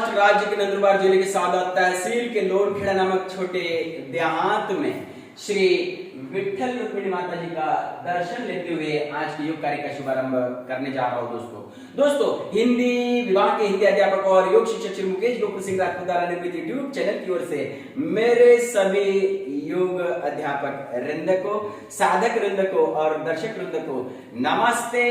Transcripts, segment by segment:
महाराष्ट्र राज्य के नंदुरबार जिले के सादत तहसील के लोरखेड़ा नामक छोटे देहात में श्री विठल रुक्मिणी माता जी का दर्शन लेते हुए आज के योग कार्य का शुभारंभ करने जा रहा हूँ। दोस्तों हिंदी विभाग के हिंदी अध्यापक और योग शिक्षक श्री मुकेश गोकुल सिंह राजपूत द्वारा निर्मित यूट्यूब चैनल की ओर से मेरे सभी योग अध्यापक वृंद को, साधक वृंद को और दर्शक वृंद को नमस्ते,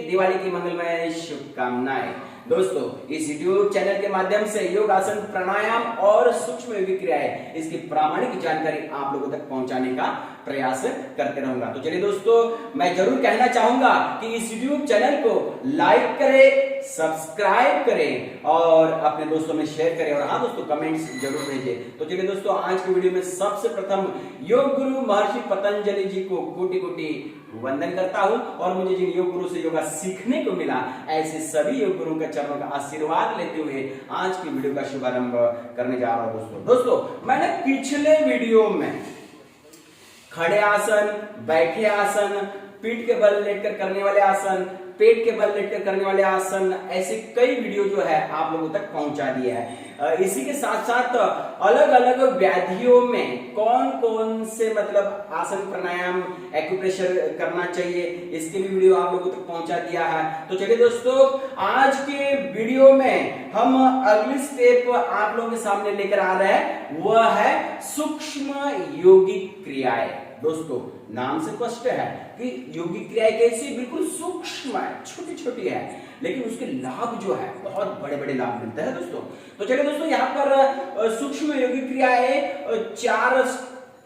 दिवाली की मंगलमय शुभकामनाएं। दोस्तों इस यूट्यूब चैनल के माध्यम से योग आसन, प्राणायाम और सूक्ष्म योगिक क्रियाएं इसकी प्रामाणिक जानकारी आप लोगों तक पहुंचाने का प्रयास करते रहूंगा। तो चलिए दोस्तों, मैं जरूर कहना चाहूंगा कि इस यूट्यूब चैनल को लाइक करें, सब्सक्राइब करें और अपने दोस्तों में शेयर करें और हाँ दोस्तों कमेंट्स जरूर भेजें। तो चलिए दोस्तों, आज के वीडियो में सबसे प्रथम योग गुरु महर्षि पतंजलि जी को कोटि कोटि वंदन करता हूं और मुझे जिन योग गुरु से योगा सीखने को मिला ऐसे सभी योग गुरुओं के चरणों का आशीर्वाद लेते हुए आज की वीडियो का शुभारंभ करने जा रहा हूं। दोस्तों मैंने पिछले वीडियो में खड़े आसन, बैठे आसन, पीठ के बल लेटकर करने वाले आसन, पेट के बल लेटकर करने वाले आसन, ऐसे कई वीडियो जो है आप लोगों तक पहुंचा दिया है। इसी के साथ साथ अलग अलग व्याधियों में कौन कौन से मतलब आसन, प्राणायाम, एक्यूप्रेशर करना चाहिए, इसके भी वीडियो आप लोगों तक पहुंचा दिया है। तो चलिए दोस्तों, आज के वीडियो में हम अगली स्टेप आप लोगों के सामने लेकर आ रहे हैं, वह है सूक्ष्म योगिक क्रियाएं। दोस्तों नाम से स्पष्ट है कि योगिक क्रियाएं कैसी, बिल्कुल सूक्ष्म है, छोटी छोटी है, लेकिन उसके लाभ जो है बहुत बड़े बड़े लाभ मिलते हैं दोस्तों। तो चलिए दोस्तों, यहाँ पर सूक्ष्म योगिक क्रियाएं 4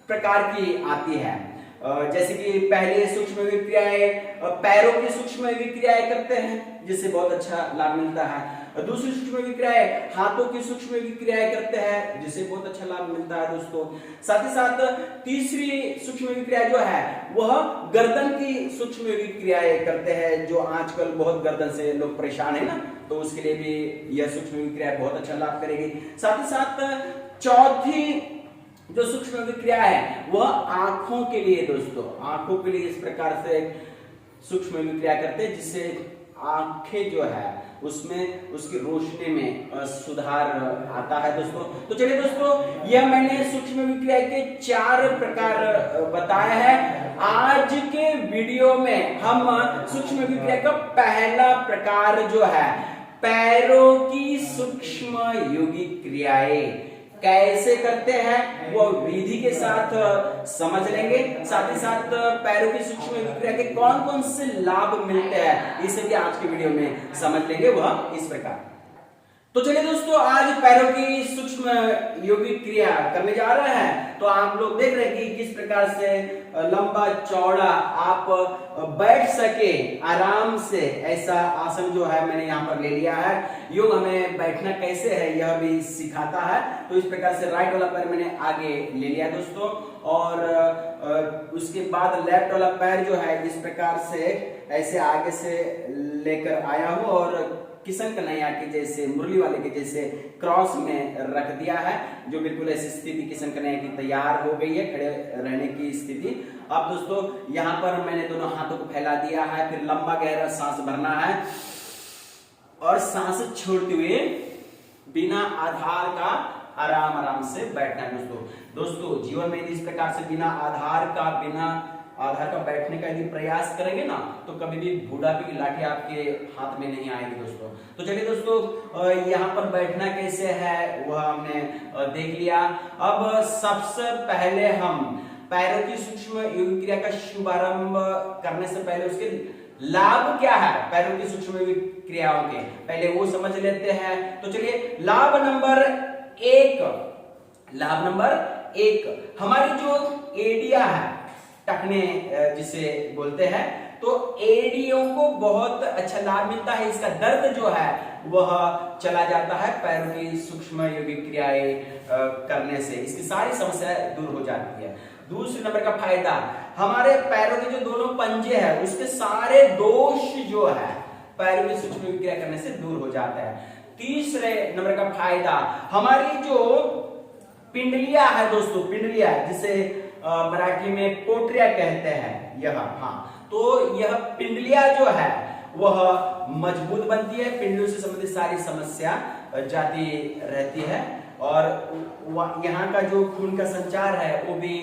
प्रकार की आती है। जैसे कि पहले सूक्ष्म योगिक क्रियाएं पैरों की सूक्ष्म योगिक क्रियाएं करते हैं जिससे बहुत अच्छा लाभ मिलता है। दूसरी सूक्ष्म योगिक क्रियाएं हाथों की सूक्ष्म योगिक क्रियाएं करते हैं जिससे बहुत अच्छा लाभ मिलता है दोस्तों। साथ ही साथ तीसरी सूक्ष्म योगिक क्रिया जो है वह गर्दन की सूक्ष्म योगिक क्रियाएं करते हैं, जो आजकल बहुत गर्दन से लोग परेशान है ना, तो उसके लिए भी यह सूक्ष्म योगिक क्रिया बहुत अच्छा लाभ करेगी। साथ ही साथ चौथी जो सूक्ष्म योगिक क्रिया है वह आंखों के लिए दोस्तों, आंखों के लिए इस प्रकार से सूक्ष्म योगिक क्रिया करते हैं जिससे आंखें जो है उसमें उसकी रोशनी में सुधार आता है दोस्तों। तो चलिए दोस्तों, यह मैंने सूक्ष्म योगिक क्रिया के 4 प्रकार बताया है। आज के वीडियो में हम सूक्ष्म योगिक क्रिया का पहला प्रकार जो है पैरों की सूक्ष्म योगिक क्रियाएं कैसे करते हैं वो विधि के साथ समझ लेंगे। साथ ही साथ पैरों की सूक्ष्म योगिक क्रिया के कौन कौन से लाभ मिलते हैं इसे भी आज के वीडियो में समझ लेंगे, वह इस प्रकार। तो चलिए दोस्तों, आज पैरों की सूक्ष्म योगिक क्रिया करने जा रहे हैं। तो आप लोग देख रहे हैं कि किस प्रकार से लंबा चौड़ा आप बैठ सके आराम से, ऐसा आसन जो है मैंने यहाँ पर ले लिया है। योग हमें बैठना कैसे है यह भी सिखाता है। तो इस प्रकार से राइट वाला पैर मैंने आगे ले लिया दोस्तों और उसके बाद लेफ्ट वाला पैर जो है इस प्रकार से ऐसे आगे से लेकर आया हूं और किशन कन्हैया के जैसे, मुरली वाले के जैसे क्रॉस में रख दिया है, जो बिल्कुल ऐसी स्थिति किशन कन्हैया की तैयार हो गई है, खड़े रहने की स्थिति। अब दोस्तों यहाँ पर मैंने दोनों हाथों को फैला दिया है, फिर लंबा गहरा सांस भरना है और सांस छोड़ते हुए बिना आधार का आराम आराम से बैठना है दोस्तों। जीवन में इस प्रकार से बिना आधार का बैठने का यदि प्रयास करेंगे ना तो कभी भी बुढ़ापे की लाठी आपके हाथ में नहीं आएगी दोस्तों। तो चलिए दोस्तों, यहाँ पर बैठना कैसे है वह हमने देख लिया। अब सबसे पहले हम पैरों की सूक्ष्म योगिक क्रिया का शुभारंभ करने से पहले उसके लाभ क्या है पैरों की सूक्ष्म योगिक क्रियाओं के, पहले वो समझ लेते हैं। तो चलिए, लाभ नंबर 1 हमारी जो एडिया है, टखने जिसे बोलते हैं, तो एडियों को बहुत अच्छा लाभ मिलता है। इसका दर्द जो है वह चला जाता है पैरों की सूक्ष्म योगिक क्रियाएं करने से, इसकी सारी समस्याएं दूर हो जाती है। दूसरे नंबर का फायदा, हमारे पैरों के जो दोनों पंजे हैं उसके सारे दोष जो है पैरों की सूक्ष्म योगिक क्रिया करने से दूर हो जाता है। तीसरे नंबर का फायदा, हमारी जो पिंडलिया है दोस्तों, पिंडलिया जिसे मराठी में पोटरिया कहते हैं, यह तो यह पिंडलिया जो है वह मजबूत बनती है, पिंडलियों से संबंधित सारी समस्या जाती रहती है और यहाँ का जो खून का संचार है वो भी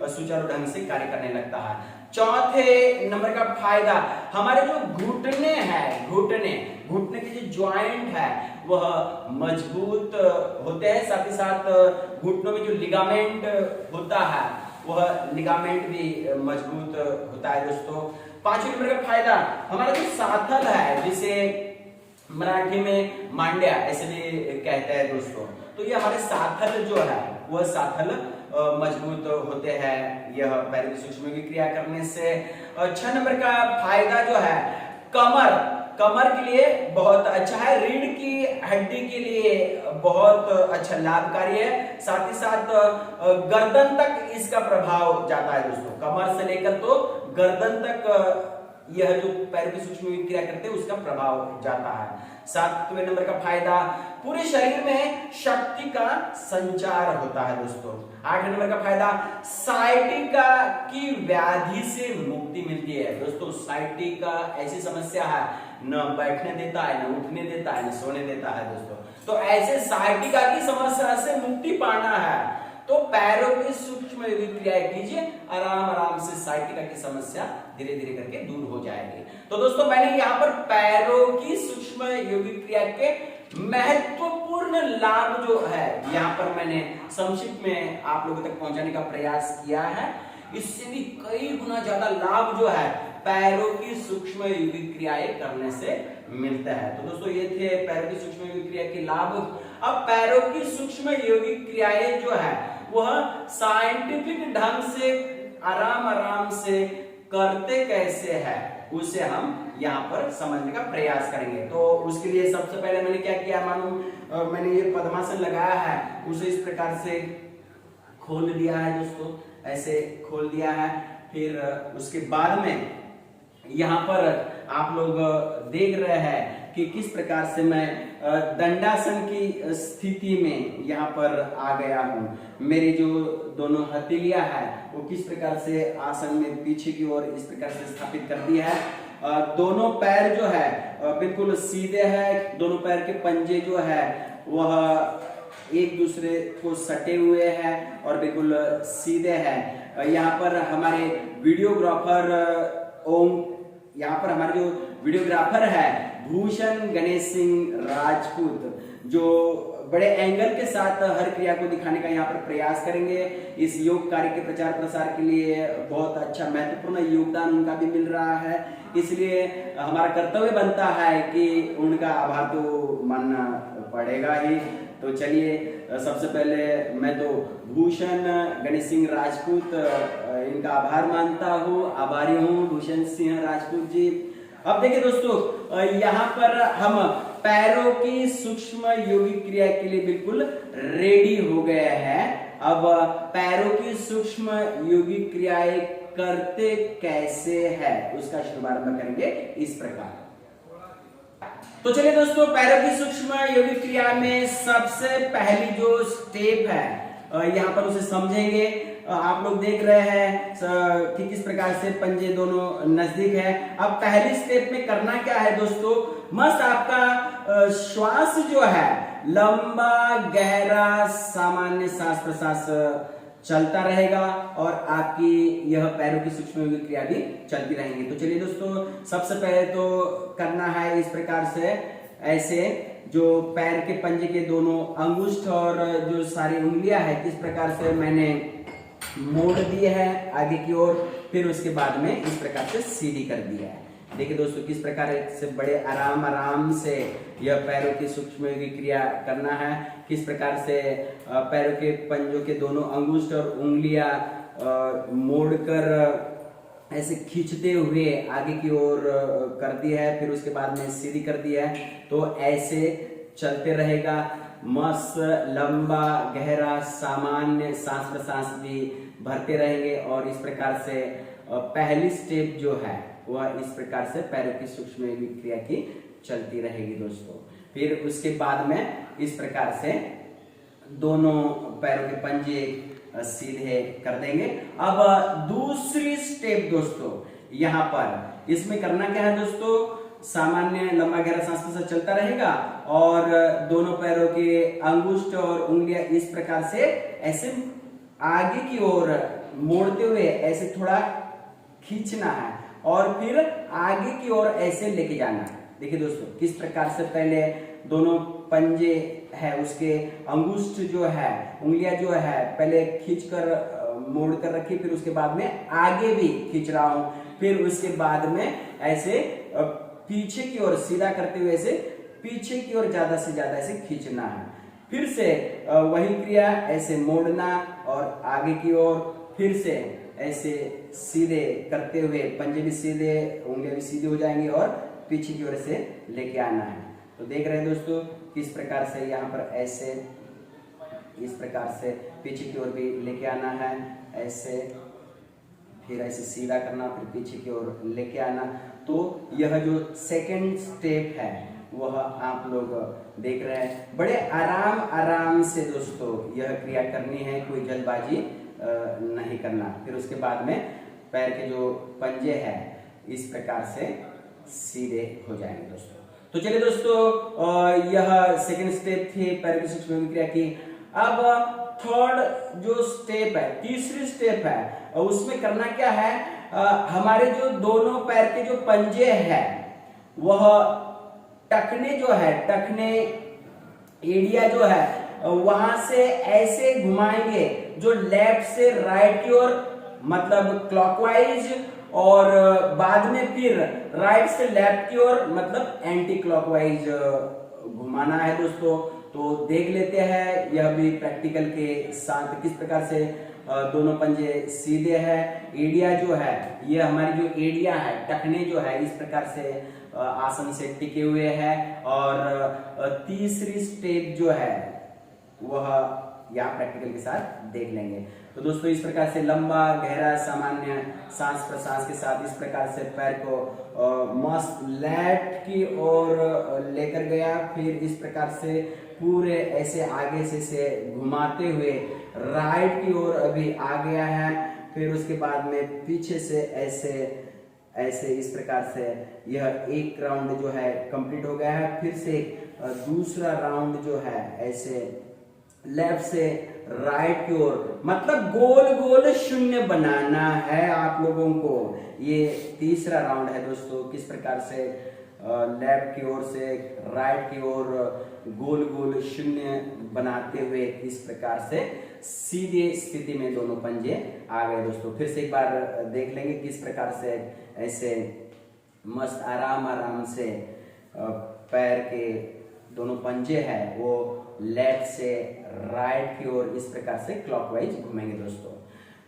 सुचारू ढंग से कार्य करने लगता है। चौथे नंबर का फायदा, हमारे जो घुटने हैं, घुटने के जो ज्वाइंट है वह मजबूत होते हैं, साथ ही साथ घुटनों में जो लिगामेंट होता है वह लिगामेंट भी मजबूत होता है दोस्तों। पांचवें नंबर का फायदा, हमारा जो साथल है जिसे मराठी में मांड्या ऐसे भी कहते हैं दोस्तों, तो ये हमारे साथल जो है वह साथल मजबूत होते हैं यह पैरों की सूक्ष्म क्रिया करने से। 6 नंबर का फायदा जो है, कमर के लिए बहुत अच्छा है, रीढ़ की हड्डी के लिए बहुत अच्छा लाभकारी है, साथ ही साथ गर्दन तक इसका प्रभाव जाता है दोस्तों। कमर से लेकर तो गर्दन तक यह जो पैरों की सूक्ष्म क्रिया करते हैं उसका प्रभाव जाता है। 7वें नंबर का फायदा, पूरे शरीर में शक्ति का संचार होता है दोस्तों। 8वें नंबर का फायदा, साइटिका की व्याधि से मुक्ति मिलती है दोस्तों। साइटिका ऐसी समस्या है, न बैठने देता है, न उठने देता है, न सोने देता है दोस्तों। तो ऐसे साइटिका की समस्या से मुक्ति पाना है तो पैरों की सूक्ष्म क्रियाएं कीजिए, आराम से साइटिका की समस्या धीरे धीरे करके दूर हो जाएगी। तो दोस्तों मैंने यहाँ पर पैरों की सूक्ष्म योगिक क्रिया के महत्वपूर्ण लाभ जो है यहाँ पर मैंने संक्षिप्त में आप लोगों तक पहुंचाने का प्रयास किया है। इससे भी कई गुना ज्यादा लाभ जो है पैरों की सूक्ष्म योगिक क्रियाएं करने से मिलता है। तो दोस्तों ये थे पैरों की सूक्ष्म योगिक क्रिया के लाभ। अब पैरों की सूक्ष्म योगिक क्रियाएं जो है वह साइंटिफिक ढंग से आराम से करते कैसे है उसे हम यहाँ पर समझने का प्रयास करेंगे। तो उसके लिए सबसे पहले मैंने क्या किया, मानो मैंने ये पद्मासन लगाया है उसे इस प्रकार से खोल दिया है दोस्तों, ऐसे खोल दिया है। फिर उसके बाद में यहाँ पर आप लोग देख रहे हैं कि किस प्रकार से मैं दंडासन की स्थिति में यहाँ पर आ गया हूँ। मेरी जो दोनों हथेलियां है वो किस प्रकार से आसन में पीछे की ओर इस प्रकार से स्थापित कर दिया है। दोनों पैर जो है बिल्कुल सीधे है, दोनों पैर के पंजे जो है वह एक दूसरे को सटे हुए हैं और बिल्कुल सीधे हैं। यहाँ पर हमारे जो वीडियोग्राफर है भूषण गणेश सिंह राजपूत, जो बड़े एंगल के साथ हर क्रिया को दिखाने का यहाँ पर प्रयास करेंगे। इस योग कार्य के प्रचार प्रसार के लिए बहुत अच्छा महत्वपूर्ण योगदान उनका भी मिल रहा है, इसलिए हमारा कर्तव्य बनता है कि उनका आभार तो मानना पड़ेगा ही। तो चलिए सबसे पहले मैं तो भूषण गणेश सिंह राजपूत इनका आभार मानता हूँ, आभारी हूँ भूषण सिंह राजपूत जी। अब देखिए दोस्तों यहाँ पर हम पैरों की सूक्ष्म योगिक क्रिया के लिए बिल्कुल रेडी हो गए हैं। अब पैरों की सूक्ष्म योगिक क्रियाएं करते कैसे है उसका शुभारंभ करेंगे इस प्रकार। तो चलिए दोस्तों पैरों की सूक्ष्म योगिक क्रिया में सबसे पहली जो स्टेप है यहाँ पर उसे समझेंगे। आप लोग देख रहे हैं कि किस प्रकार से पंजे दोनों नजदीक है। अब पहली स्टेप में करना क्या है दोस्तों, मस्त आपका श्वास जो है लंबा गहरा सामान्य सांस प्रश्वास चलता रहेगा और आपकी यह पैरों की सूक्ष्म योगिक क्रिया भी चलती रहेंगी। तो चलिए दोस्तों सबसे पहले तो करना है इस प्रकार से, ऐसे जो पैर के पंजे के दोनों अंगुष्ठ और जो सारी उंगलियां है किस प्रकार से मैंने मोड़ दी है आगे की ओर, फिर उसके बाद में इस प्रकार से सीधी कर दिया है। देखिए दोस्तों किस प्रकार से बड़े आराम से यह पैरों की सूक्ष्म योगिक क्रिया करना है, किस प्रकार से पैरों के पंजों के दोनों अंगुष्ठ और उंगलियां मोड़कर ऐसे खींचते हुए आगे की ओर कर दिया है, फिर उसके बाद में सीधी कर दिया है। तो ऐसे चलते रहेगा, मस्त लंबा गहरा सामान्य सांस प्रश्वास भी भरते रहेंगे और इस प्रकार से पहली स्टेप जो है वह इस प्रकार से पैरों की सूक्ष्म योगिक क्रिया की चलती रहेगी दोस्तों। फिर उसके बाद में इस प्रकार से दोनों पैरों के पंजे सीधे कर देंगे। अब दूसरी स्टेप दोस्तों यहाँ पर इसमें करना क्या है दोस्तों, सामान्य लंबा गहरा सांस के साथ चलता रहेगा और दोनों पैरों के अंगुष्ठ और उंगलियां इस प्रकार से ऐसे आगे की ओर मोड़ते हुए ऐसे थोड़ा खींचना है और फिर आगे की ओर ऐसे लेके जाना है। देखिए दोस्तों किस प्रकार से पहले दोनों पंजे है उसके अंगुष्ठ जो है उंगलियां जो है पहले खींचकर मोड़ कर रखी, फिर उसके बाद में आगे भी खींच रहा हूं, फिर उसके बाद में ऐसे पीछे की ओर सीधा करते हुए ऐसे पीछे की ओर ज्यादा से ज्यादा ऐसे खींचना है। फिर से वही क्रिया ऐसे मोड़ना और आगे की ओर फिर से ऐसे सीधे करते हुए पंजे भी सीधे उंगलियां भी सीधे हो जाएंगे और पीछे की ओर से लेके आना है। तो देख रहे हैं दोस्तों किस प्रकार से यहाँ पर ऐसे इस प्रकार से पीछे की ओर भी लेके आना है, ऐसे फिर ऐसे सीधा करना, फिर पीछे की ओर लेके आना। तो यह जो सेकंड स्टेप है वह आप लोग देख रहे हैं। बड़े आराम आराम से दोस्तों यह क्रिया करनी है, कोई जल्दबाजी नहीं करना। फिर उसके बाद में पैर के जो पंजे हैं इस प्रकार से सीधे हो जाएंगे दोस्तों। तो चलिए दोस्तों यह सेकंड स्टेप थी पैर की सूक्ष्म क्रिया की। अब थर्ड जो स्टेप है, तीसरी स्टेप है, उसमें करना क्या है, हमारे जो दोनों पैर के जो पंजे हैं वह टखने जो है, टखने एरिया जो है वहां से ऐसे घुमाएंगे जो लेफ्ट से राइट की ओर मतलब क्लॉकवाइज और बाद में फिर राइट से लेफ्ट की ओर मतलब एंटी क्लॉकवाइज घुमाना है दोस्तों। तो देख लेते हैं यह भी प्रैक्टिकल के साथ किस प्रकार से दोनों पंजे सीधे हैं। एडिया जो है ये हमारी जो एडिया है टखने जो है इस प्रकार से आसन से टिके हुए हैं। और तीसरी स्टेप जो है वह यहाँ प्रैक्टिकल के साथ देख लेंगे। तो दोस्तों इस प्रकार से लंबा गहरा सामान्य सांस प्रश्वास के साथ इस प्रकार से पैर को मस्त लेफ्ट की ओर लेकर गया, फिर इस प्रकार से पूरे ऐसे आगे से घुमाते हुए राइट की ओर अभी आ गया है। फिर उसके बाद में पीछे से ऐसे ऐसे इस प्रकार से यह एक राउंड जो है कंप्लीट हो गया है। फिर से दूसरा राउंड जो है ऐसे लेफ्ट से राइट की ओर मतलब गोल गोल शून्य बनाना है आप लोगों को। ये तीसरा राउंड है दोस्तों, किस प्रकार से लेफ्ट की ओर से राइट की ओर गोल गोल शून्य बनाते हुए इस प्रकार से सीधे स्थिति में दोनों पंजे आ गए दोस्तों। फिर से एक बार देख लेंगे किस प्रकार से ऐसे मस्त आराम आराम से पैर के दोनों पंजे हैं वो लेफ्ट से राइट की ओर इस प्रकार से क्लॉकवाइज घूमेंगे दोस्तों।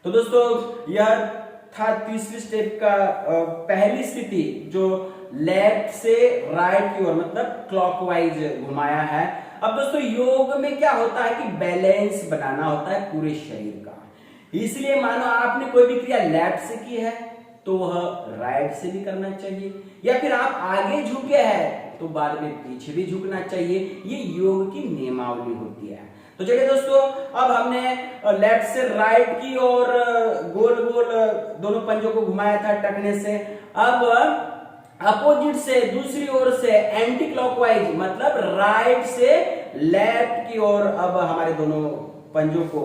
तो दोस्तों यह था तीसरी स्टेप का पहली स्थिति जो लेफ्ट से राइट की ओर मतलब क्लॉकवाइज घुमाया है। अब दोस्तों योग में क्या होता है कि बैलेंस बनाना होता है पूरे शरीर का, इसलिए मानो आपने कोई भी क्रिया लेफ्ट से की है तो वह राइट से भी करना चाहिए, या फिर आप आगे झुके हैं तो बाद में पीछे भी झुकना चाहिए। ये योग की नियमावली होती है। तो चलिए दोस्तों अब हमने लेफ्ट से राइट की और गोल गोल दोनों पंजों को घुमाया था टखने से। अब अपोजिट से दूसरी ओर से एंटी क्लॉकवाइज मतलब राइट से लेफ्ट की ओर अब हमारे दोनों पंजों को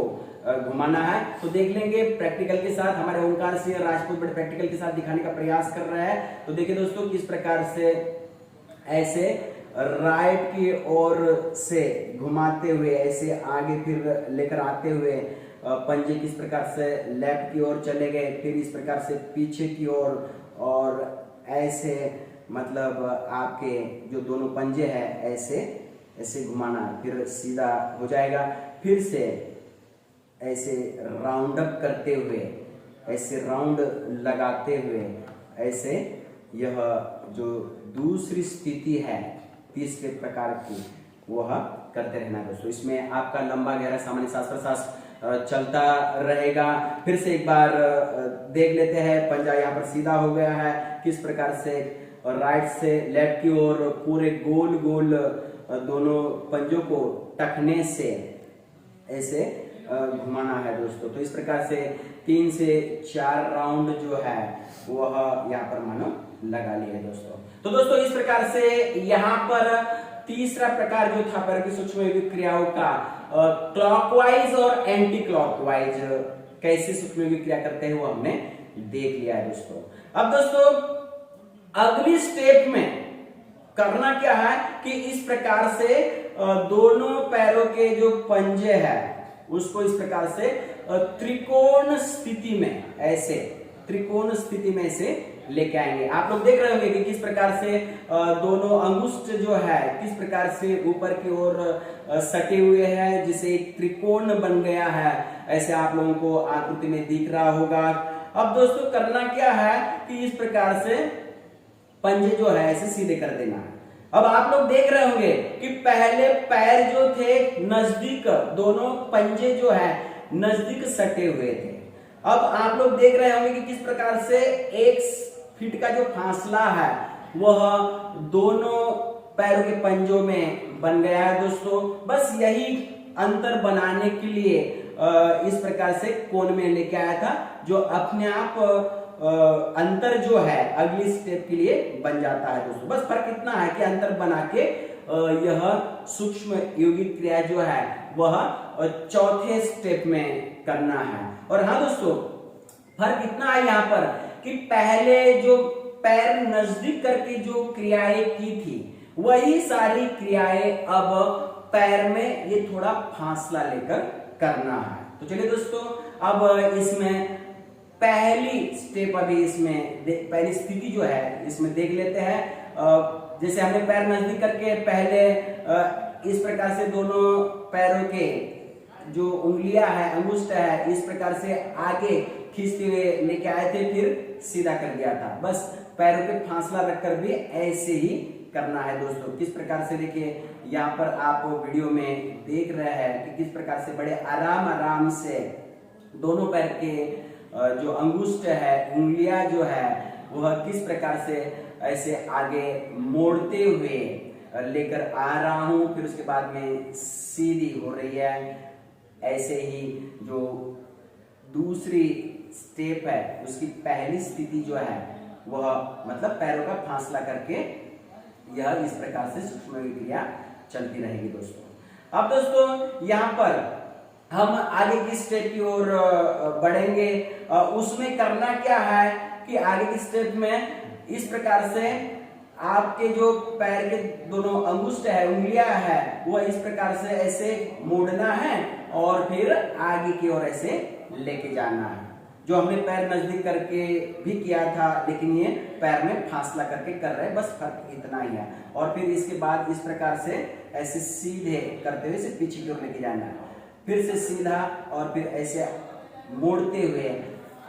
घुमाना है। तो देख लेंगे प्रैक्टिकल के साथ। हमारे ओंकार सिंह राजपूत बड़े प्रैक्टिकल के साथ दिखाने का प्रयास कर रहे हैं। तो देखिए दोस्तों किस प्रकार से ऐसे राइट की ओर से घुमाते हुए ऐसे आगे फिर लेकर आते हुए पंजे किस प्रकार से लेफ्ट की ओर चले गए, फिर इस प्रकार से पीछे की ओर और ऐसे मतलब आपके जो दोनों पंजे हैं ऐसे ऐसे घुमाना, फिर सीधा हो जाएगा। फिर से ऐसे राउंड अप करते हुए ऐसे राउंड लगाते हुए ऐसे यह जो दूसरी स्थिति है तीसरे प्रकार की वह करते रहना दोस्तों। इसमें आपका लंबा गहरा सामान्य सांस प्रश्वास चलता रहेगा। फिर से एक बार देख लेते हैं। पंजा यहाँ पर सीधा हो गया है, किस प्रकार से राइट से लेफ्ट की ओर पूरे गोल गोल दोनों पंजों को टखने से ऐसे घुमाना है दोस्तों। तो इस प्रकार से 3 से 4 राउंड जो है वह यहाँ पर मानो लगा लिया दोस्तों। तो दोस्तों इस प्रकार से यहाँ पर तीसरा प्रकार जो था पैरों की सूक्ष्म यौगिक क्रियाओं का क्लॉकवाइज और एंटी क्लॉकवाइज कैसे सूक्ष्म यौगिक क्रिया करते हैं वो हमने देख लिया है दोस्तों। अब दोस्तों अगली स्टेप में करना क्या है कि इस प्रकार से दोनों पैरों के जो पंजे हैं उसको इस प्रकार से त्रिकोण स्थिति में, ऐसे त्रिकोण स्थिति में से लेके आएंगे। आप लोग देख रहे होंगे कि किस प्रकार से दोनों अंगुष्ठ जो है किस प्रकार से ऊपर की ओर सटे हुए हैं, जिसे एक त्रिकोण बन गया है, ऐसे आप लोगों को आकृति में दिख रहा होगा। अब दोस्तों करना क्या है कि इस प्रकार से पंजे जो है ऐसे सीधे कर देना है। अब आप लोग देख रहे होंगे कि पहले पैर जो थे नजदीक, दोनों पंजे जो है नजदीक सटे हुए थे। अब आप लोग देख रहे होंगे कि किस प्रकार से 1 फीट का जो फासला है वह दोनों पैरों के पंजों में बन गया है दोस्तों। बस यही अंतर बनाने के लिए इस प्रकार से कोण में लेके आया था, जो अपने आप अंतर जो है अगली स्टेप के लिए बन जाता है दोस्तों। बस फर्क इतना है कि अंतर बना के यह सूक्ष्म यौगिक क्रिया जो है वह चौथे स्टेप में करना है। और हाँ दोस्तों फर्क इतना है यहाँ पर कि पहले जो पैर नजदीक करके जो क्रियाएं की थी वही सारी क्रियाएं अब पैर में ये थोड़ा फासला लेकर करना है। तो चलिए दोस्तों अब इसमें पहली स्टेप, अभी इसमें पहली स्थिति जो है इसमें देख लेते हैं। जैसे हमने पैर नजदीक करके पहले इस प्रकार से दोनों पैरों के जो उंगलियां है, अंगुष्ठ है, इस प्रकार से आगे खींचते हुए लेके आए थे, फिर सीधा कर दिया था। बस पैरों पे फासला रखकर भी ऐसे ही करना है दोस्तों। किस प्रकार से देखिए यहाँ पर आप वीडियो में देख रहे हैं कि किस प्रकार से बड़े आराम आराम से दोनों पैर के जो अंगुष्ठ है, उंगलियां जो है वह किस प्रकार से ऐसे आगे मोड़ते हुए लेकर आ रहा हूं, फिर उसके बाद में सीधी हो रही है। ऐसे ही जो दूसरी स्टेप है उसकी पहली स्थिति जो है वह मतलब पैरों का फासला करके यह इस प्रकार से सूक्ष्म यौगिक क्रिया चलती रहेगी दोस्तों। अब दोस्तों यहाँ पर हम आगे की स्टेप की ओर बढ़ेंगे। उसमें करना क्या है कि आगे की स्टेप में इस प्रकार से आपके जो पैर के दोनों अंगुष्ठ है, उंगलियां है, वह इस प्रकार से ऐसे मोड़ना है और फिर आगे की ओर ऐसे लेके जाना है। जो हमने पैर नजदीक करके भी किया था, लेकिन ये पैर में फासला करके कर रहे हैं, बस फर्क इतना ही है। और फिर इसके बाद इस प्रकार से ऐसे सीधे करते हुए इसे पीछे की ओर लेके जाना है, फिर से सीधा और फिर ऐसे मोड़ते हुए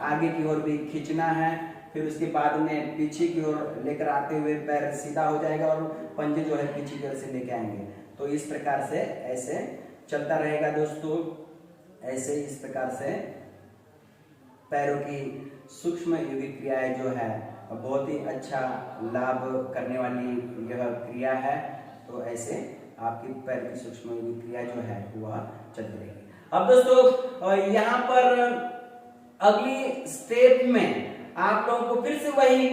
आगे की ओर भी खींचना है। फिर उसके बाद में पीछे की ओर लेकर आते हुए पैर सीधा हो जाएगा और पंजे जो है पीछे की ओर से लेके आएंगे। तो इस प्रकार से ऐसे चलता रहेगा दोस्तों। ऐसे इस प्रकार से पैरों की सूक्ष्म यौगिक क्रियाएं जो है बहुत ही अच्छा लाभ करने वाली यह क्रिया है। तो ऐसे आपकी पैर की सूक्ष्म यौगिक क्रिया जो है वह चलती रहेगी। अब दोस्तों यहाँ पर अगली स्टेप में आप लोगों को फिर से वही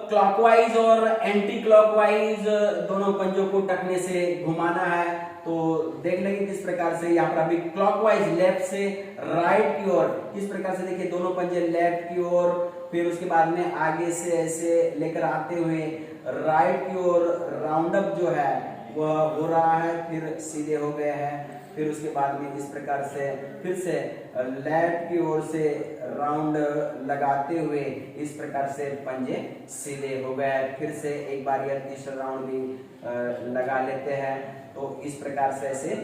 क्लॉकवाइज और एंटी क्लॉकवाइज दोनों पंजों को टकने से घुमाना है। तो देख लेंगे किस प्रकार से यहाँ पर अभी क्लॉकवाइज लेफ्ट से राइट की ओर, किस प्रकार से देखिए दोनों पंजे लेफ्ट की ओर, फिर उसके बाद में आगे से ऐसे लेकर आते हुए राइट की ओर राउंड अप जो है वह हो रहा है, फिर सीधे हो गए हैं। फिर उसके बाद में इस प्रकार से फिर से लेफ्ट की ओर से राउंड लगाते हुए इस प्रकार से पंजे सीधे हो गए। फिर से एक बार यह तीसरा राउंड भी लगा लेते हैं। तो इस प्रकार से ऐसे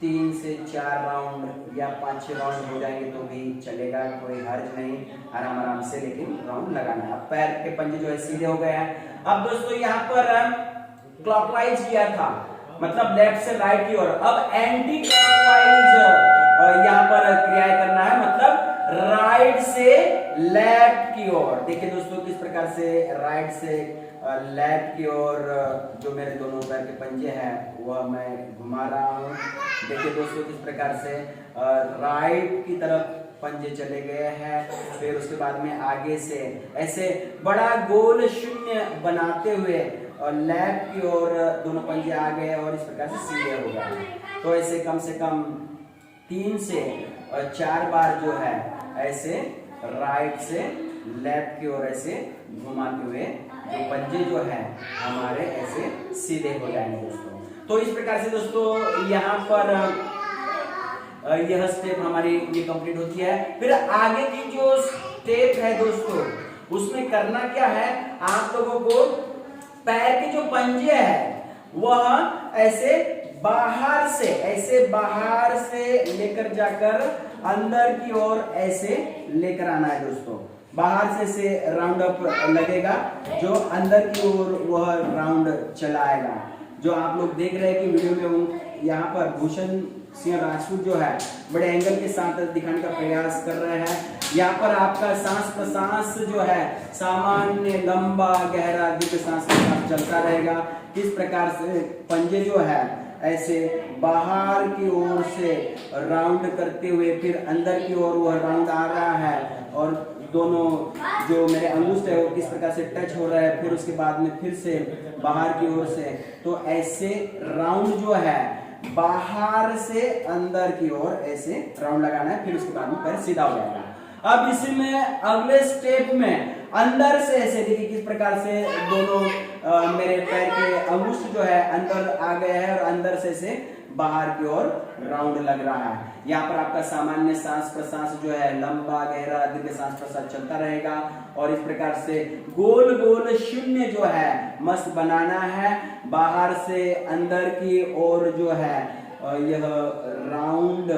3 से 4 राउंड या 5-6 राउंड हो जाएंगे तो भी चलेगा, कोई हर्ज नहीं, आराम आराम से लेकिन राउंड लगाना है। पैर के पंजे जो है सीधे हो गए हैं। अब दोस्तों यहाँ पर क्लॉकवाइज किया था, मतलब लेफ्ट से राइट की ओर। अब एंटी क्लॉकवाइज यहाँ पर क्रिया करना है, मतलब राइट से लेफ्ट की ओर। देखिए दोस्तों किस प्रकार से राइट से लेफ्ट की ओर जो मेरे दोनों पैर के पंजे हैं वह मैं घुमा रहा हूँ। देखिए दोस्तों किस प्रकार से राइट की तरफ पंजे चले गए हैं। फिर उसके बाद में आगे से ऐसे बड़ा गोल शून्य बनाते हुए और लेफ्ट की ओर दोनों पंजे आ गए और इस प्रकार से सीधे हो गए। तो ऐसे कम से कम 3 से 4 बार जो है ऐसे राइट से लेफ्ट की ओर ऐसे घुमाते हुए जो पंजे जो है हमारे ऐसे सीधे हो जाएंगे दोस्तों। तो इस प्रकार से दोस्तों यहाँ पर यह स्टेप हमारी ये कंप्लीट होती है। फिर आगे की जो स्टेप है दोस्तों उसमें करना क्या है, आप लोगों को पैर के जो पंजे हैं वह ऐसे बाहर से लेकर जाकर अंदर की ओर ऐसे लेकर आना है दोस्तों। बाहर से राउंड अप लगेगा, जो अंदर की ओर वह राउंड चलाएगा। जो आप लोग देख रहे हैं कि वीडियो में यहाँ पर भूषण सिंह राजपूत जो है बड़े एंगल के साथ दिखाने का प्रयास कर रहे हैं। यहाँ पर आपका सांस प्रश्वास जो है सामान्य लंबा गहरा दीर्घ सांस के साथ चलता रहेगा। किस प्रकार से पंजे जो है ऐसे बाहर की ओर से राउंड करते हुए फिर अंदर की ओर वह राउंड आ रहा है और दोनों जो मेरे अंगुष्ठ है वो किस प्रकार से टच हो रहा है, फिर उसके बाद में फिर से बाहर की ओर से। तो ऐसे राउंड जो है बाहर से अंदर की ओर ऐसे राउंड लगाना है, फिर उसके बाद में पैर सीधा हो जाएगा। अब इसी में अगले स्टेप में अंदर से ऐसे देखिए किस प्रकार से दोनों मेरे पैर के अंगुष्ठ जो है अंदर आ गए हैं और अंदर से ऐसे बाहर की ओर राउंड लग रहा है। यहाँ पर आपका सामान्य सांस प्रश्वास जो है लंबा गहरा दीर्घ सांस प्रश्वास चलता रहेगा और इस प्रकार से गोल गोल शून्य जो है मस्त बनाना है। बाहर से अंदर की ओर जो है यह राउंड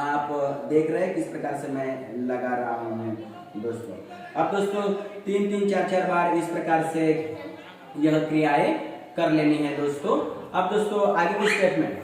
आप देख रहे हैं किस प्रकार से मैं लगा रहा हूं दोस्तों। अब दोस्तों 3-3 4-4 बार इस प्रकार से यह क्रियाएं कर लेनी है दोस्तों। अब दोस्तों आगे के स्टेप में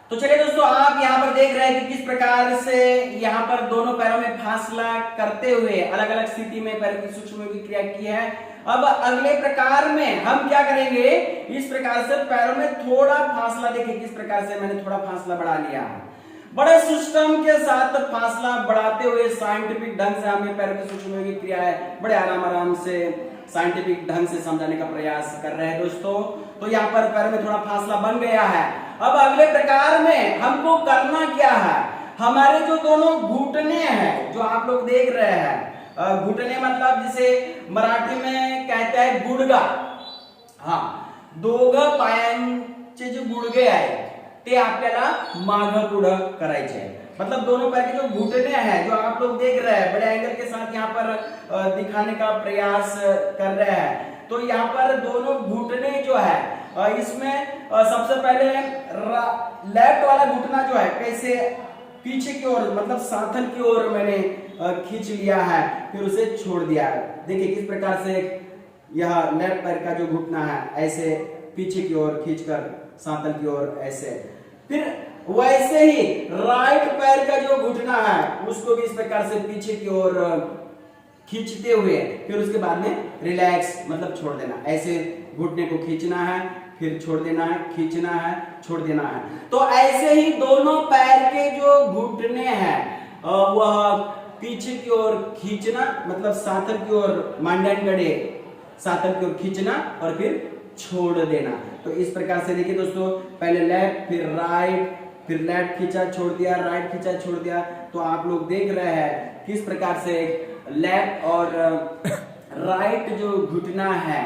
तो चलिए दोस्तों, आप यहाँ पर देख रहे हैं कि किस प्रकार से यहाँ पर दोनों पैरों में फासला करते हुए अलग अलग स्थिति में पैर की सूक्ष्म की क्रिया की है। अब अगले प्रकार में हम क्या करेंगे, इस प्रकार से पैरों में थोड़ा फासला, देखिए किस प्रकार से मैंने थोड़ा फासला बढ़ा लिया है। बड़े सिस्टम के साथ फासला बढ़ाते हुए साइंटिफिक ढंग से हमें पैरों की सूक्ष्म की क्रिया है बड़े आराम से साइंटिफिक ढंग से समझाने का प्रयास कर रहे हैं दोस्तों। तो यहाँ पर पैर में थोड़ा फासला बन गया है। अब अगले प्रकार में हमको करना क्या है, हमारे जो दोनों घुटने हैं जो आप लोग देख रहे हैं, घुटने मतलब जिसे मराठी में कहते हैं गुडगा, हाँ दोघं पायांचे जे गुडघे आहे ते आपल्याला मागं पुढं करायचे, मतलब दोनों पैर के जो घुटने हैं जो आप लोग देख रहे हैं बड़े एंगल के साथ यहाँ पर दिखाने का प्रयास कर रहे हैं। तो यहाँ पर दोनों घुटने जो है इसमें सबसे पहले लेफ्ट वाला घुटना जो है कैसे पीछे की ओर मतलब सांथन की ओर मैंने खींच लिया है, फिर उसे छोड़ दिया है। देखिए किस प्रकार से यह लेफ्ट पैर का जो घुटना है ऐसे पीछे की ओर खींचकर सांथन की ओर ऐसे, फिर वैसे ही राइट पैर का जो घुटना है उसको भी इस प्रकार से पीछे की ओर खींचते हुए फिर उसके बाद में रिलैक्स मतलब छोड़ देना। ऐसे घुटने को खींचना है, फिर छोड़ देना है, खींचना है, छोड़ देना है। तो ऐसे ही दोनों पैर के जो घुटने हैं वह पीछे की ओर खींचना मतलब सांथन की ओर मांड्यांकडे सांथन की ओर खींचना और फिर छोड़ देना। तो इस प्रकार से देखिए दोस्तों, पहले लेफ्ट फिर राइट फिर लेफ्ट खींचा छोड़ दिया, राइट खींचा छोड़ दिया। तो आप लोग देख रहे हैं किस प्रकार से लेफ्ट और राइट जो घुटना है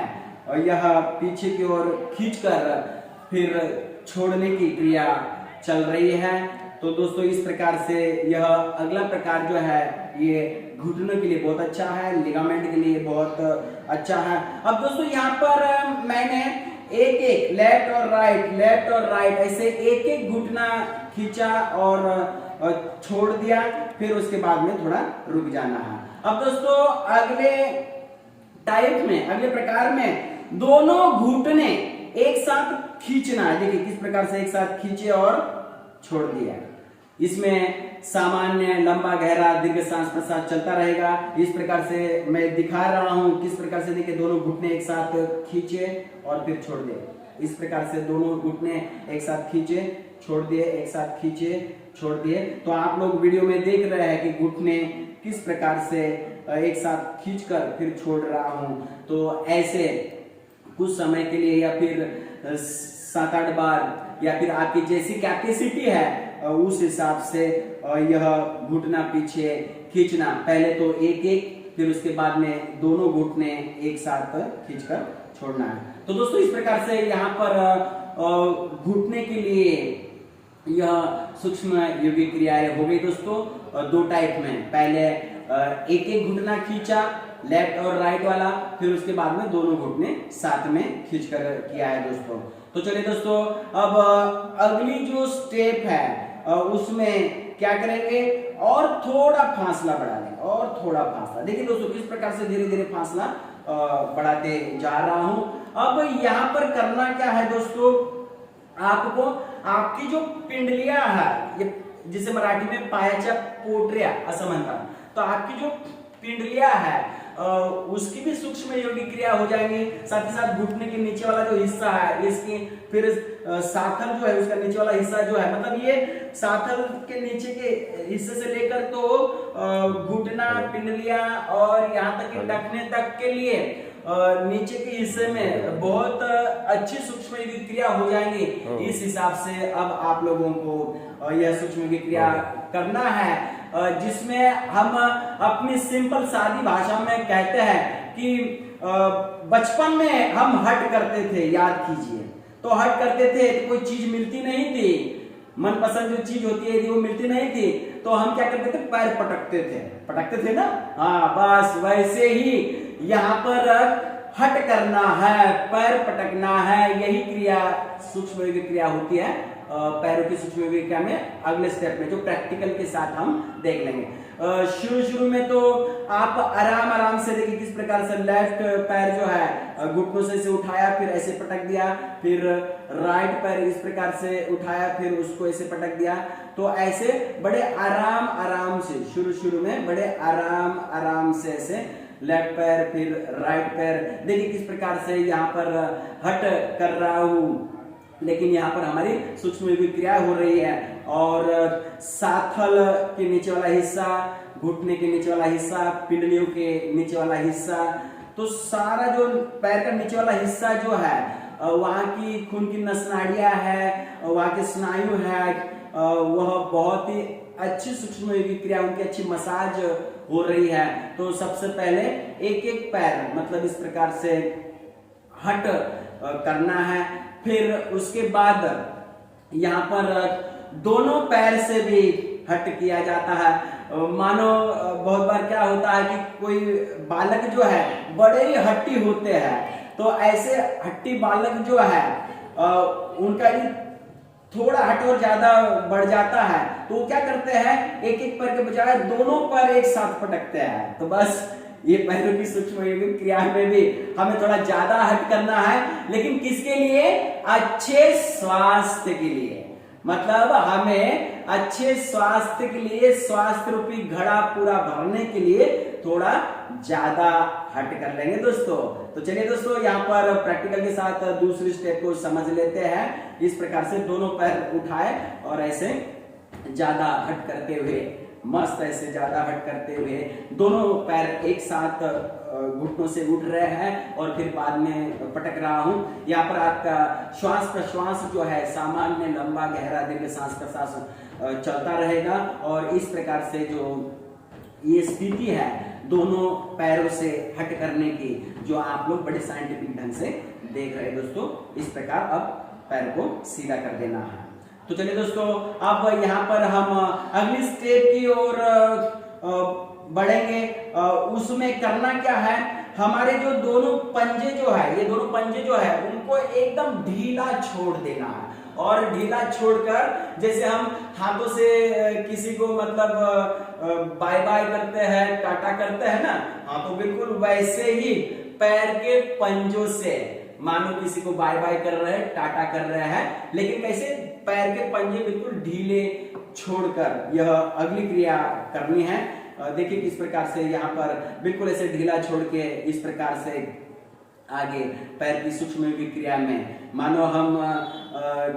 यह पीछे की ओर खींचकर फिर छोड़ने की क्रिया चल रही है। तो दोस्तों इस प्रकार से यह अगला प्रकार जो है ये घुटनों के लिए बहुत अच्छा है, लिगामेंट के लिए बहुत अच्छा है। अब दोस्तों यहाँ पर मैंने एक एक लेफ्ट और राइट ऐसे एक एक घुटना खींचा और छोड़ दिया, फिर उसके बाद में थोड़ा रुक जाना है। अब दोस्तों अगले टाइप में अगले प्रकार में दोनों घुटने एक साथ खींचना है। देखिए किस प्रकार से एक साथ खींचे और छोड़ दिया। इसमें सामान्य लंबा गहरा दीर्घ सांस प्रश्वास चलता रहेगा। इस प्रकार से मैं दिखा रहा हूं किस प्रकार से, देखिए दोनों घुटने एक साथ खींचे और फिर छोड़ दे। इस प्रकार से दोनों घुटने एक साथ खींचे छोड़ दिए, एक साथ खींचे, छोड़ दिए। तो आप लोग वीडियो में देख रहे हैं कि घुटने किस प्रकार से एक साथ खींचकर फिर छोड़ रहा हूं। तो ऐसे कुछ समय के लिए या फिर 7-8 बार या फिर आपकी जैसी कैपेसिटी है उस हिसाब से यह घुटना पीछे खींचना। पहले तो एक एक, फिर उसके बाद में दोनों घुटने एक साथ खींचकर छोड़ना है। तो दोस्तों इस प्रकार से यहाँ पर घुटने के लिए यह सूक्ष्म योगिक क्रियाएं हो गई दोस्तों दो टाइप में। पहले एक एक घुटना खींचा, लेफ्ट और राइट वाला, फिर उसके बाद में दोनों घुटने साथ में खींचकर किया है दोस्तों। तो चलिए दोस्तों अब अगली जो स्टेप है उसमें क्या करेंगे, और थोड़ा फासला बढ़ा लेंगे, और थोड़ा फासला। देखिए दोस्तों किस प्रकार से धीरे धीरे फासला बढ़ाते जा रहा हूं। अब यहाँ पर करना क्या है दोस्तों, आपको आपकी जो पिंडलियां है, ये जिसे मराठी में पायाच्या पोटऱ्या असं म्हणतात, तो आपकी जो पिंडलियां है उसकी भी सूक्ष्म योगिक क्रिया हो जाएंगी। साथ ही साथ घुटने के नीचे वाला जो हिस्सा है इसकी, फिर साथल जो है उसका नीचे वाला हिस्सा जो है, मतलब ये साथल के नीचे के हिस्से से लेकर तो घुटना, पिंडलियां और यहाँ तक कि टखने तक के लिए नीचे के हिस्से में बहुत अच्छी सूक्ष्म योगिक क्रिया हो जाएंगी। इस हिसाब से अब आप लोगों को यह सूक्ष्म योगिक क्रिया करना है, जिसमें हम अपनी सिंपल सादी भाषा में कहते हैं कि बचपन में हम हट करते थे, याद कीजिए। तो हट करते थे तो कोई चीज मिलती नहीं थी, मनपसंद जो चीज होती है यदि वो मिलती नहीं थी तो हम क्या करते थे, पैर पटकते थे ना। हाँ बस वैसे ही यहाँ पर हट करना है, पैर पटकना है, यही क्रिया सूक्ष्म योगिक क्रिया होती है। पैरों की सूक्ष्म योगिक क्रिया में अगले स्टेप में जो प्रैक्टिकल के साथ हम देख लेंगे। शुरू में तो आप आराम से देखिए किस प्रकार से लेफ्ट पैर जो है घुटनों से उठाया, फिर ऐसे पटक दिया, फिर राइट पैर इस प्रकार से उठाया, फिर उसको ऐसे पटक दिया। तो ऐसे बड़े आराम से शुरू में बड़े आराम से ऐसे लेफ्ट पैर फिर राइट पैर, देखिए किस प्रकार से यहाँ पर हट कर रहा हूं, लेकिन यहाँ पर हमारी सूक्ष्म योगिक क्रिया हो रही है। और साथल के नीचे वाला हिस्सा, घुटने के नीचे वाला हिस्सा, पिंडलियों के नीचे वाला हिस्सा, तो सारा जो पैर का नीचे वाला हिस्सा जो है वहाँ की खून की नसनाड़ियां है, वहाँ के स्नायु है, वह बहुत ही अच्छी सूक्ष्म योगिक क्रिया, उनकी अच्छी मसाज हो रही है। तो सबसे पहले एक एक पैर मतलब इस प्रकार से हट करना है, फिर उसके बाद यहाँ पर दोनों पैर से भी हट किया जाता है। मानो बहुत बार क्या होता है कि कोई बालक जो है बड़े ही हट्टी होते हैं, तो ऐसे हट्टी बालक जो है उनका थोड़ा हट और ज्यादा बढ़ जाता है, तो वो क्या करते हैं, एक एक पैर के बजाय दोनों पैर एक साथ पटकते हैं। तो बस ये पैरों की सूक्ष्म योगिक क्रिया में भी हमें थोड़ा ज्यादा हट करना है, लेकिन किसके लिए, अच्छे स्वास्थ्य के लिए। मतलब हमें अच्छे स्वास्थ्य के लिए, स्वास्थ्य रूपी घड़ा पूरा भरने के लिए थोड़ा ज्यादा हट कर लेंगे दोस्तों। तो चलिए दोस्तों यहाँ पर प्रैक्टिकल के साथ दूसरी स्टेप को समझ लेते हैं। इस प्रकार से दोनों पैर उठाए और ऐसे ज्यादा हट करते हुए, मस्त ऐसे ज्यादा हट करते हुए दोनों पैर एक साथ घुटनों से उठ रहे हैं और फिर बाद में पटक रहा हूं। यहाँ पर आपका श्वास प्रश्वास जो है सामान्य लंबा गहरा दीर्घ सांस प्रश्वास चलता रहेगा। और इस प्रकार से जो ये स्थिति है दोनों पैरों से हट करने की, जो आप लोग बड़े साइंटिफिक ढंग से देख रहे हैं दोस्तों, इस प्रकार अब पैर को सीधा कर देना है। तो चलिए दोस्तों अब यहाँ पर हम अगली स्टेप की ओर बढ़ेंगे। उसमें करना क्या है, हमारे जो दोनों पंजे जो है, ये दोनों पंजे जो है उनको एकदम ढीला छोड़ देना है। और ढीला छोड़कर जैसे हम हाथों से किसी को मतलब बाय बाय करते हैं, टाटा करते हैं ना, हाँ तो बिल्कुल वैसे ही पैर के पंजों से मानो किसी को बाय बाय कर रहे हैं, टाटा कर रहे हैं, लेकिन कैसे, पैर के पंजे बिल्कुल ढीले छोड़कर यह अगली क्रिया करनी है। देखिए किस प्रकार से यहाँ पर बिल्कुल ऐसे ढीला छोड़ के इस प्रकार से आगे पैर की सूक्ष्म योगिक क्रिया में मानो हम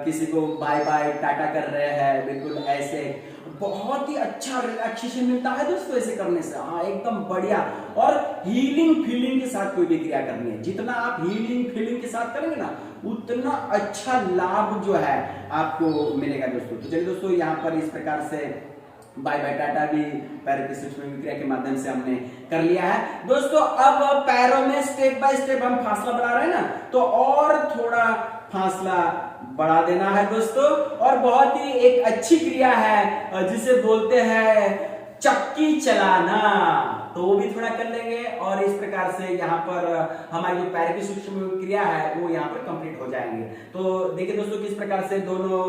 किसी को बाय बाय टाटा कर रहे हैं, बिल्कुल ऐसे बहुत ही अच्छा रिलैक्सेशन मिलता है दोस्तों ऐसे करने से। हाँ, एकदम बढ़िया। और हीलिंग फीलिंग के साथ कोई भी क्रिया करनी है, जितना आप हीलिंग फीलिंग के साथ करेंगे ना उतना अच्छा लाभ जो है आपको मिलेगा दोस्तों। तो चलिए दोस्तों, यहाँ पर इस प्रकार से बाय बाय टाटा भी पैर की सूक्ष्म क्रिया के माध्यम से हमने कर लिया है दोस्तों। अब पैरों में स्टेप बाय स्टेप हम फासला बढ़ा रहे हैं ना, तो और थोड़ा फासला बढ़ा देना है दोस्तों। और बहुत ही एक अच्छी क्रिया है जिसे बोलते हैं चक्की चलाना, तो वो भी थोड़ा कर लेंगे। और इस प्रकार से यहाँ पर हमारी जो पैर की सूक्ष्म क्रिया है वो यहाँ पर कंप्लीट हो जाएंगे। तो देखिए दोस्तों, किस प्रकार से दोनों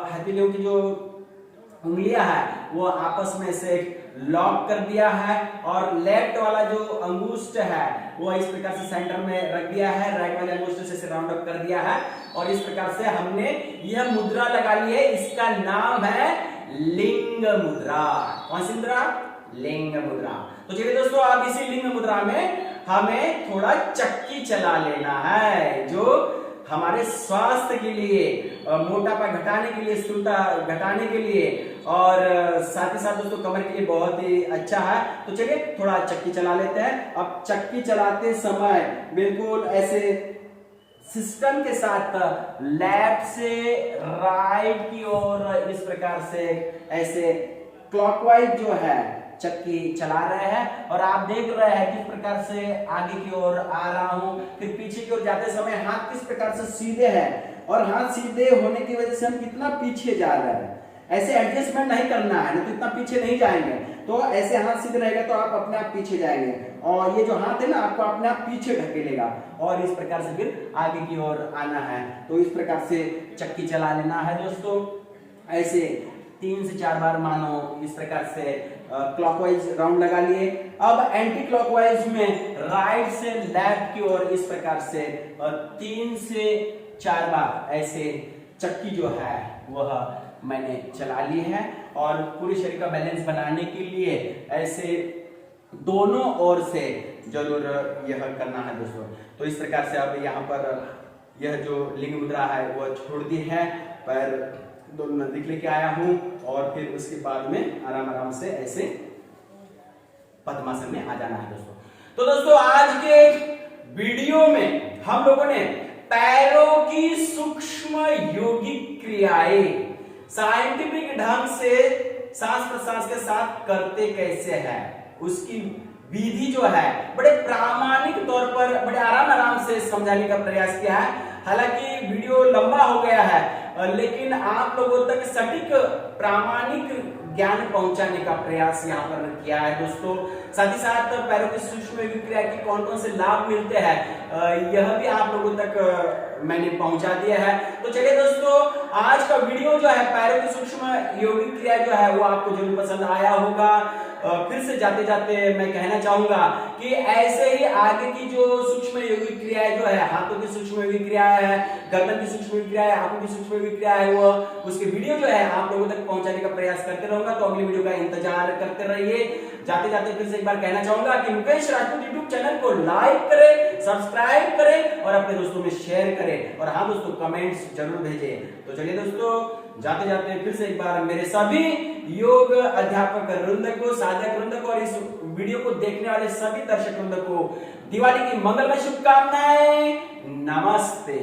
हथेलियों की जो उंगलियां है वो आपस में से लॉक कर दिया है, और लेफ्ट वाला जो अंगुष्ठ है वो इस प्रकार से सेंटर में रख दिया है, राइट वाले अंगुष्ठ से राउंड अप कर दिया है। और इस प्रकार से हमने यह मुद्रा लगा ली है, इसका नाम है लिंग मुद्रा। कौन सी मुद्रा? लिंग मुद्रा। तो चलिए दोस्तों, अब इसी लिंग मुद्रा में हमें थोड़ा चक्की चला लेना है, जो हमारे स्वास्थ्य के लिए, मोटापा घटाने के लिए, स्थूलता घटाने के लिए, और साथ ही साथ दोस्तों कमर के लिए बहुत ही अच्छा है। तो चलिए थोड़ा चक्की चला लेते हैं। अब चक्की चलाते समय बिल्कुल ऐसे सिस्टम के साथ लेफ्ट से राइट की ओर इस प्रकार से ऐसे क्लॉकवाइज जो है चक्की चला रहे हैं। और आप देख रहे हैं किस प्रकार से आगे की ओर आ रहा हूं, फिर पीछे की ओर जाते समय हाथ किस प्रकार से सीधे हैं, और हाथ सीधे होने की वजह से हम कितना पीछे जा रहे हैं। ऐसे एडजस्टमेंट नहीं करना है, नहीं तो इतना पीछे नहीं जाएंगे। तो ऐसे हाथ सीधे रहेगा तो आप अपने आप पीछे जाएंगे, और ये जो हाथ है ना आपको अपने आप पीछे ढकेलेगा, और इस प्रकार से फिर आगे की ओर आना है। तो इस प्रकार से चक्की चला लेना है दोस्तों। ऐसे 3 से 4 बार मानो इस प्रकार से क्लॉकवाइज राउंड लगा लिए। अब एंटी क्लॉकवाइज में राइट से लेफ्ट की ओर इस प्रकार से 3 से 4 बार ऐसे चक्की जो है वह मैंने चला ली है। और पूरे शरीर का बैलेंस बनाने के लिए ऐसे दोनों ओर से जरूर यह करना है दोस्तों। तो इस प्रकार से अब यहाँ पर यह जो लिंग मुद्रा है वह छोड़ दी है, पैर दोनों नजदीक लेके आया हूं, और फिर उसके बाद में आराम आराम से ऐसे पद्मासन में आ जाना है दोस्तों। तो दोस्तों, आज के वीडियो में हम लोगों ने पैरों की सूक्ष्म योगिक क्रियाएं साइंटिफिक ढंग से सांस प्रश्वास के साथ करते कैसे हैं, उसकी विधि जो है बड़े प्रामाणिक तौर पर बड़े आराम आराम से समझाने का प्रयास किया है। हालांकि वीडियो लंबा हो गया है, लेकिन आप लोगों तक सटीक प्रामाणिक ज्ञान पहुंचाने का प्रयास यहाँ पर किया है दोस्तों। साथ ही साथ पैरों की सूक्ष्म योगिक क्रिया के कौन कौन से लाभ मिलते हैं यह भी आप लोगों तक मैंने पहुंचा दिया है। तो चलिए दोस्तों, आज का वीडियो जो है पैरों की सूक्ष्म योगिक क्रिया जो है वो आपको जरूर पसंद आया होगा। फिर से जाते जाते मैं कहना चाहूंगा कि ऐसे ही आगे की जो सूक्ष्म योगिक क्रियाएं जो है, हाथों की सूक्ष्म योगिक क्रिया है, गर्दन की सूक्ष्म योगिक क्रिया है, आंखों की सूक्ष्म योगिक क्रिया है, वो उसके वीडियो जो है आप लोगों तक पहुंचाने का प्रयास करते रहूंगा। तो अगली वीडियो का इंतजार करते रहिए। जाते जाते फिर से एक बार कहना चाहूंगा कि मुकेश राजपूत यूट्यूब चैनल को लाइक करें, सब्सक्राइब करें, और अपने दोस्तों में शेयर करें, और हाँ दोस्तों कमेंट्स जरूर भेजें। तो चलिए दोस्तों, जाते जाते फिर से एक बार मेरे सभी योग अध्यापक वृंद को, साधक वृंद को, और इस वीडियो को देखने वाले सभी दर्शक वृंद को दिवाली की मंगलमय शुभकामनाएं। नमस्ते।